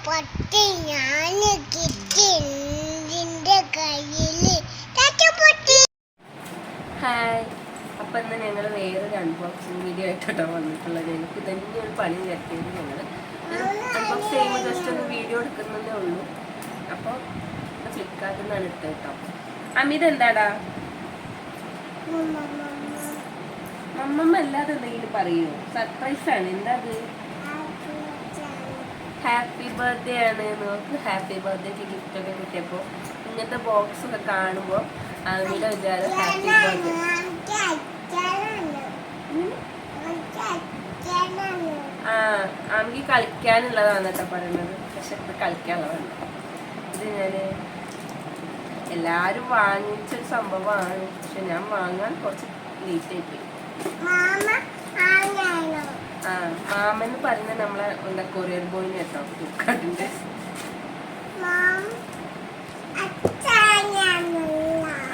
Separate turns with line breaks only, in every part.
പൊട്ടി ഞാൻ കിട്ടി നിന്റെ കയ്യില് പൊട്ടി.
ഹായ്, അപ്പം ഇന്ന് ഞങ്ങൾ വേറൊരു അൺബോക്സിങ് വീഡിയോ ആയിട്ടോ വന്നിട്ടുള്ളത്. എനിക്ക് തന്നെ ഒരു പണി ചേർത്തിയത് ഞങ്ങൾ അൺബോക്സ് ചെയ്യുമ്പോൾ ജസ്റ്റ് ഒന്ന് വീഡിയോ എടുക്കുന്നതേ ഉള്ളൂ. അപ്പോൾ ഫ്ലിപ്കാർട്ടിൽ നിന്നാണ് ഇട്ടത് കേട്ടോ. അമിത് എന്താടാ മമ്മമ്മ അല്ലാതെ എന്തെങ്കിലും പറയൂ? സർപ്രൈസാണ്. എന്താ അത്? ഹാപ്പി ബർത്ത്ഡേ ആണ്. നോക്ക്, ഹാപ്പി ബർത്ത്ഡേക്ക് ഗിഫ്റ്റ് ഒക്കെ കിട്ടിയപ്പോൾ ഇങ്ങനത്തെ ബോക്സ് ഒക്കെ കാണുമ്പോൾ അമിയുടെ വിചാരം ഹാപ്പി ബർത്ത്ഡേ. ആമിക്ക് കളിക്കാനുള്ളതാണ് കേട്ടോ പറയുന്നത്. പക്ഷെ ഇപ്പം കളിക്കാനുള്ളതാണ്. ഇത് ഞാൻ എല്ലാവരും വാങ്ങിച്ചൊരു സംഭവമാണ്. പക്ഷെ ഞാൻ വാങ്ങാൻ കുറച്ച് ലേറ്റ് ആയിപ്പോയി. മാമെന്ന് പറഞ്ഞ നമ്മളെ എന്താ കൊറിയർ ബോയിന് കേട്ടോ, ഫ്ലിപ്കാർട്ടിന്റെ.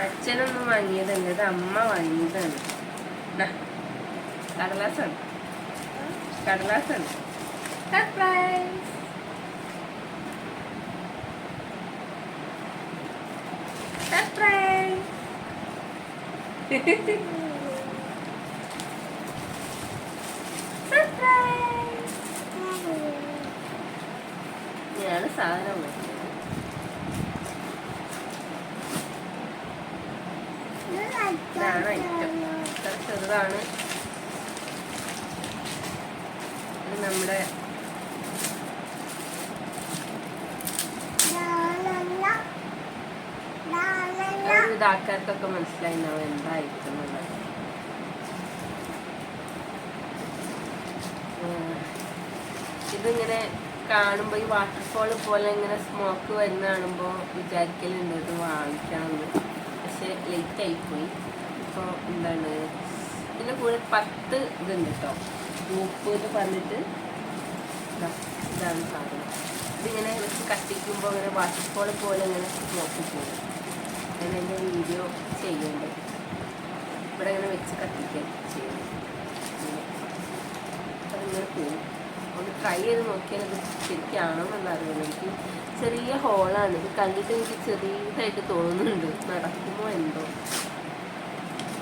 അച്ഛനൊന്നും വാങ്ങിയതല്ല, ഇത് അമ്മ വാങ്ങിയതാണ്. കടലാസാണ്, കടലാസാണ്. സർപ്രൈസ്. സർപ്രൈസ്. ഞാന് സാധനം ഇതാണ് ഐറ്റം. ചെറുതാണ്. ഇത് നമ്മുടെ ഇതാക്കാർക്കൊക്കെ മനസ്സിലായിണ്ടാവും എന്തായിരിക്കും എന്നുള്ളത്. ഇതിങ്ങനെ കാണുമ്പോൾ ഈ വാട്ടർഫോൾ പോലെ ഇങ്ങനെ സ്മോക്ക് വരുന്ന കാണുമ്പോൾ വിചാരിക്കലുണ്ട് ഇത് വാങ്ങിക്കാമെന്ന്. പക്ഷെ ലേറ്റ് ആയിപ്പോയി. ഇപ്പോൾ എന്താണ് ഇതിൻ്റെ കൂടെ 10 ഇതുണ്ട് കേട്ടോ. ഗ്രൂപ്പ് എന്ന് പറഞ്ഞിട്ട് ഇതാണ് സാധനം. ഇതിങ്ങനെ വെച്ച് കത്തിക്കുമ്പോൾ അങ്ങനെ വാട്ടർഫോൾ പോലെ ഇങ്ങനെ സ്മോക്ക് പോകും. അങ്ങനെ എൻ്റെ വീഡിയോ ചെയ്യുന്നുണ്ട്. ഇവിടെ ഇങ്ങനെ വെച്ച് കത്തിക്കാൻ ചെയ്യുന്നു. അതിങ്ങനെ പോകും. ഒന്ന് ട്രൈ ചെയ്ത് നോക്കിയാൽ ഇത് ശരിക്കാണോ എന്നറിയില്ല. എനിക്ക് ചെറിയ ഹോളാണ്. ഇത് കണ്ടിട്ട് എനിക്ക് ചെറിയതായിട്ട് തോന്നുന്നുണ്ട്. നടക്കുമോ എന്തോ.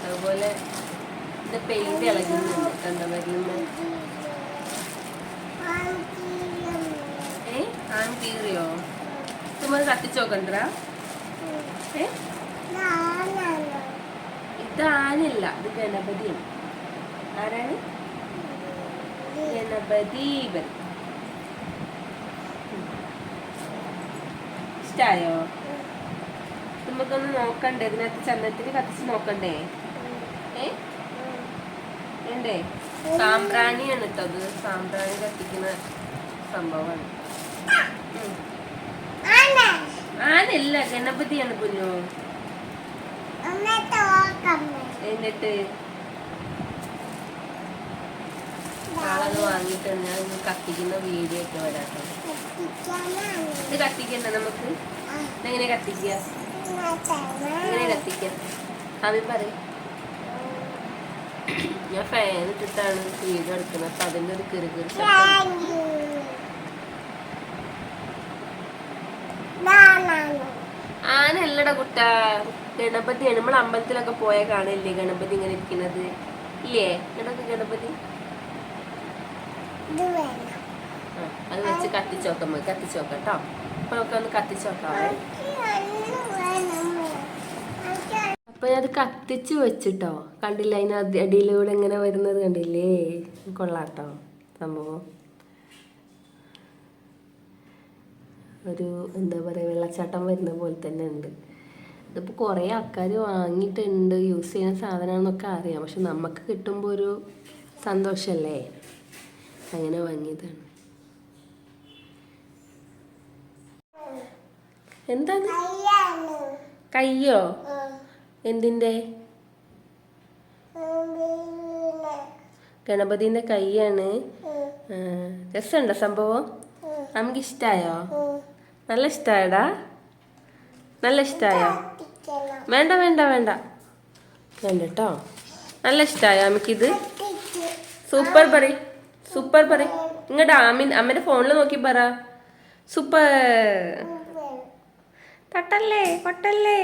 അതുപോലെ ഇത് പെയിന്റ് ഇളകുന്നുണ്ട്. എന്താ വരുന്നത്? ആൺ കീറിയോ? ചുമ്മാ കത്തിച്ച് നോക്കണ്ടാ? ഇത് ആനല്ല, ഇത് ഗണപതിയാണ്. ആരാണ്? ഗണപതീപൻ. ഇഷ്ടായോ? നമുക്കൊന്ന് നോക്കണ്ടേ? ഇതിനകത്ത് ചന്ദനത്തിന് കത്തിച്ച് നോക്കണ്ടേ? വേണ്ടേ? സാമ്പ്രാണിയാണ് കേട്ടോ. അത് സാമ്പ്രാണി കത്തിക്കുന്ന സംഭവമാണ്. ആനല്ല, ഗണപതിയാണ് കുഞ്ഞു. എന്നിട്ട് ആളത് വാങ്ങിയിട്ട് ഞാൻ കത്തിക്കുന്ന വീഡിയോ ഒക്കെ വരാട്ടോ. ഇത് കത്തിക്കണ്ട നമുക്ക്. ഇതെങ്ങനെ കത്തിക്കുക? എങ്ങനെ കത്തിക്കുക? അവൻ പറയും. ഞാൻ ഫാൻ ഇട്ടിട്ടാണ് വീഡിയോ എടുക്കുന്നത്. അപ്പൊ അതിൻ്റെ ഒരു കിറുകിറി ആനല്ലട കുട്ട, ഗണപതിയാണ്. നമ്മൾ അമ്പലത്തിലൊക്കെ പോയാൽ കാണില്ലേ ഗണപതി ഇങ്ങനെ ഇരിക്കുന്നത്? ഇല്ലേ? ഇടക്ക് ഗണപതി. അത് വെച്ച് കത്തിച്ചോക്കാം. കത്തിച്ചോക്കാം കേട്ടോ. അപ്പൊ നമുക്ക് ഒന്ന് കത്തിച്ചോക്കാവേ. അപ്പൊ അത് കത്തിച്ച് വെച്ചിട്ടോ. കണ്ടില്ല? അതിന് അടിയിലൂടെ ഇങ്ങനെ വരുന്നത് കണ്ടില്ലേ? കൊള്ളാട്ടോ സംഭവം. ഒരു എന്താ പറയുക, വെള്ളച്ചാട്ടം വരുന്ന പോലെ തന്നെ ഉണ്ട്. ഇതിപ്പോൾ കുറേ ആൾക്കാർ വാങ്ങിയിട്ടുണ്ട്. യൂസ് ചെയ്യുന്ന സാധനമാണെന്നൊക്കെ അറിയാം. പക്ഷെ നമുക്ക് കിട്ടുമ്പോൾ ഒരു സന്തോഷമല്ലേ? അങ്ങനെ വാങ്ങിയതാണ്. എന്താണ്? കയ്യോ? എന്തിൻ്റെ? ഗണപതിൻ്റെ കൈയാണ്. രസമുണ്ടോ സംഭവം? നമുക്ക് ഇഷ്ടമായോ? നല്ല ഇഷ്ടമായടാ? നല്ല ഇഷ്ടമായോ? വേണ്ട വേണ്ട വേണ്ട വേണ്ട കേട്ടോ. നല്ല ഇഷ്ടമായോ നമുക്കിത്? സൂപ്പർ പറ, സൂപ്പർ പറ. ഇങ്ങോട്ട് അമ്മേൻ്റെ ഫോണിൽ നോക്കി പറ. സൂപ്പർ. തട്ടല്ലേ കൊട്ടല്ലേ.